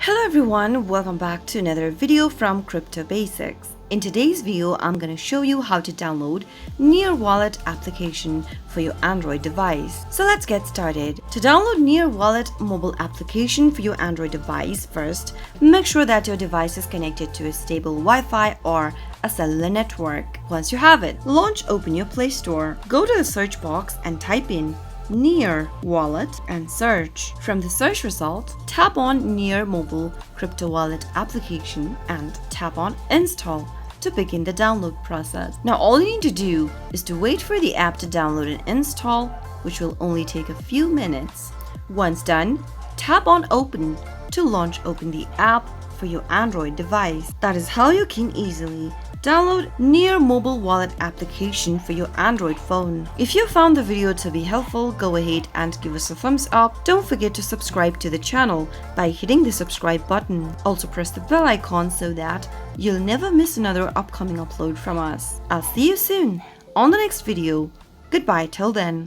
Hello everyone, welcome back to another video from Crypto Basics. In today's video, I'm going to show you how to download Near Wallet application for your Android device. So let's get started. To download Near Wallet mobile application for your Android device, first, make sure that your device is connected to a stable Wi-Fi or a cellular network. Once you have it, open your Play Store. Go to the search box and type in Near Wallet and search. From the search result, tap on Near Mobile Crypto Wallet application and tap on Install to begin the download process. Now all you need to do is to wait for the app to download and install, which will only take a few minutes. Once done, tap on Open to open the app for your Android device. That is how you can easily download Near Mobile Wallet application for your Android phone. If you found the video to be helpful, go ahead and give us a thumbs up. Don't forget to subscribe to the channel by hitting the subscribe button. Also press the bell icon so that you'll never miss another upcoming upload from us. I'll see you soon on the next video. Goodbye till then.